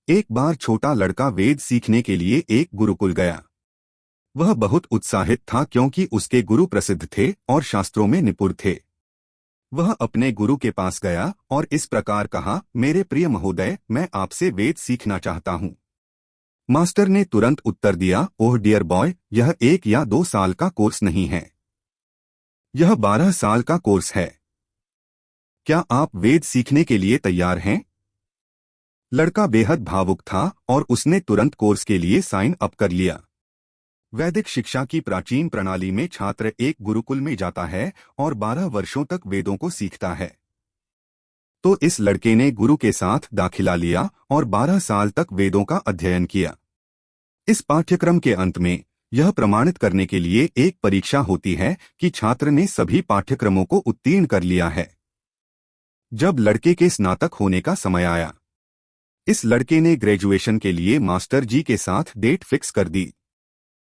एक बार छोटा लड़का वेद सीखने के लिए एक गुरुकुल गया। वह बहुत उत्साहित था क्योंकि उसके गुरु प्रसिद्ध थे और शास्त्रों में निपुण थे। वह अपने गुरु के पास गया और इस प्रकार कहा, मेरे प्रिय महोदय, मैं आपसे वेद सीखना चाहता हूँ। मास्टर ने तुरंत उत्तर दिया, ओह डियर बॉय, यह 1 या 2 साल का कोर्स नहीं है, यह 12 साल का कोर्स है। क्या आप वेद सीखने के लिए तैयार हैं? लड़का बेहद भावुक था और उसने तुरंत कोर्स के लिए साइन अप कर लिया। वैदिक शिक्षा की प्राचीन प्रणाली में छात्र एक गुरुकुल में जाता है और 12 वर्षों तक वेदों को सीखता है। तो इस लड़के ने गुरु के साथ दाखिला लिया और 12 साल तक वेदों का अध्ययन किया। इस पाठ्यक्रम के अंत में यह प्रमाणित करने के लिए एक परीक्षा होती है कि छात्र ने सभी पाठ्यक्रमों को उत्तीर्ण कर लिया है। जब लड़के के स्नातक होने का समय आया, इस लड़के ने ग्रेजुएशन के लिए मास्टर जी के साथ डेट फिक्स कर दी।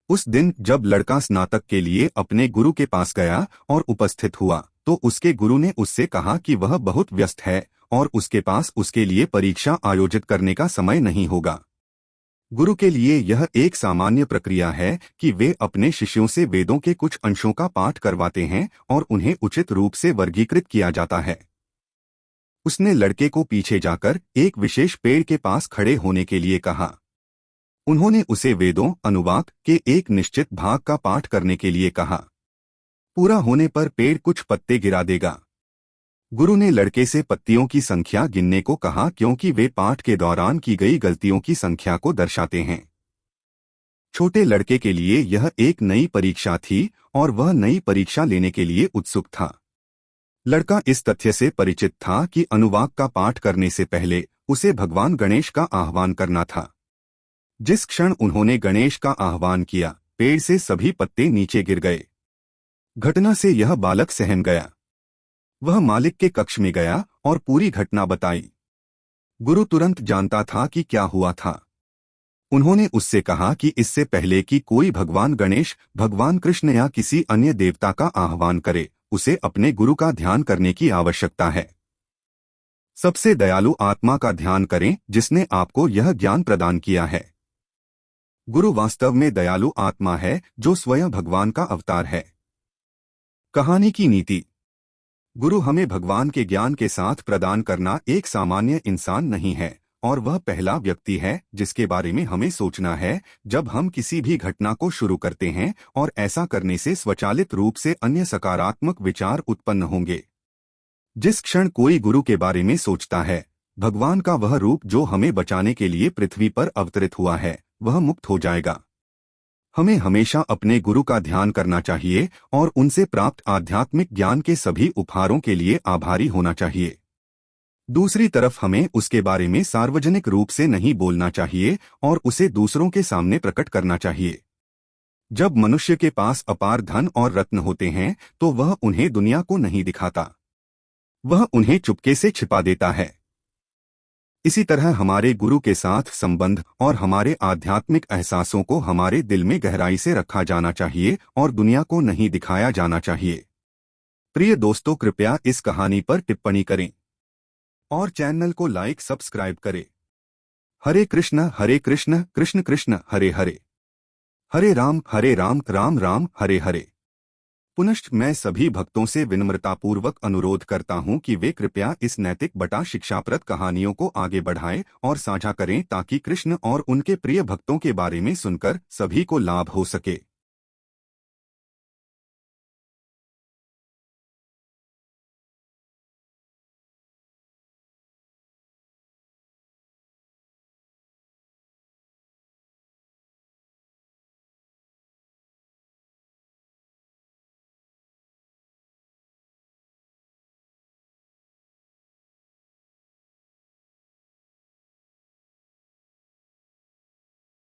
उस दिन जब लड़का स्नातक के लिए अपने गुरु के पास गया और उपस्थित हुआ, तो उसके गुरु ने उससे कहा कि वह बहुत व्यस्त है और उसके पास उसके लिए परीक्षा आयोजित करने का समय नहीं होगा। गुरु के लिए यह एक सामान्य प्रक्रिया है कि वे अपने शिष्यों से वेदों के कुछ अंशों का पाठ करवाते हैं और उन्हें उचित रूप से वर्गीकृत किया जाता है। उसने लड़के को पीछे जाकर एक विशेष पेड़ के पास खड़े होने के लिए कहा। उन्होंने उसे वेदों अनुवाक के एक निश्चित भाग का पाठ करने के लिए कहा। पूरा होने पर पेड़ कुछ पत्ते गिरा देगा। गुरु ने लड़के से पत्तियों की संख्या गिनने को कहा क्योंकि वे पाठ के दौरान की गई गलतियों की संख्या को दर्शाते हैं। छोटे लड़के के लिए यह एक नई परीक्षा थी और वह नई परीक्षा लेने के लिए उत्सुक था। लड़का इस तथ्य से परिचित था कि अनुवाक का पाठ करने से पहले उसे भगवान गणेश का आह्वान करना था। जिस क्षण उन्होंने गणेश का आह्वान किया, पेड़ से सभी पत्ते नीचे गिर गए। घटना से यह बालक सहम गया। वह मालिक के कक्ष में गया और पूरी घटना बताई। गुरु तुरंत जानता था कि क्या हुआ था। उन्होंने उससे कहा कि इससे पहले कि कोई भगवान गणेश, भगवान कृष्ण या किसी अन्य देवता का आह्वान करे, उसे अपने गुरु का ध्यान करने की आवश्यकता है। सबसे दयालु आत्मा का ध्यान करें जिसने आपको यह ज्ञान प्रदान किया है। गुरु वास्तव में दयालु आत्मा है जो स्वयं भगवान का अवतार है। कहानी की नीति। गुरु हमें भगवान के ज्ञान के साथ प्रदान करना एक सामान्य इंसान नहीं है और वह पहला व्यक्ति है जिसके बारे में हमें सोचना है जब हम किसी भी घटना को शुरू करते हैं, और ऐसा करने से स्वचालित रूप से अन्य सकारात्मक विचार उत्पन्न होंगे। जिस क्षण कोई गुरु के बारे में सोचता है, भगवान का वह रूप जो हमें बचाने के लिए पृथ्वी पर अवतरित हुआ है, वह मुक्त हो जाएगा। हमें हमेशा अपने गुरु का ध्यान करना चाहिए और उनसे प्राप्त आध्यात्मिक ज्ञान के सभी उपहारों के लिए आभारी होना चाहिए। दूसरी तरफ हमें उसके बारे में सार्वजनिक रूप से नहीं बोलना चाहिए और उसे दूसरों के सामने प्रकट करना चाहिए। जब मनुष्य के पास अपार धन और रत्न होते हैं तो वह उन्हें दुनिया को नहीं दिखाता, वह उन्हें चुपके से छिपा देता है। इसी तरह हमारे गुरु के साथ संबंध और हमारे आध्यात्मिक एहसासों को हमारे दिल में गहराई से रखा जाना चाहिए और दुनिया को नहीं दिखाया जाना चाहिए। प्रिय दोस्तों, कृपया इस कहानी पर टिप्पणी करें और चैनल को लाइक सब्सक्राइब करें। हरे कृष्ण कृष्ण कृष्ण हरे हरे, हरे राम राम राम हरे हरे। पुनश्च मैं सभी भक्तों से विनम्रतापूर्वक अनुरोध करता हूं कि वे कृपया इस नैतिक बटा शिक्षाप्रद कहानियों को आगे बढ़ाएं और साझा करें ताकि कृष्ण और उनके प्रिय भक्तों के बारे में सुनकर सभी को लाभ हो सके।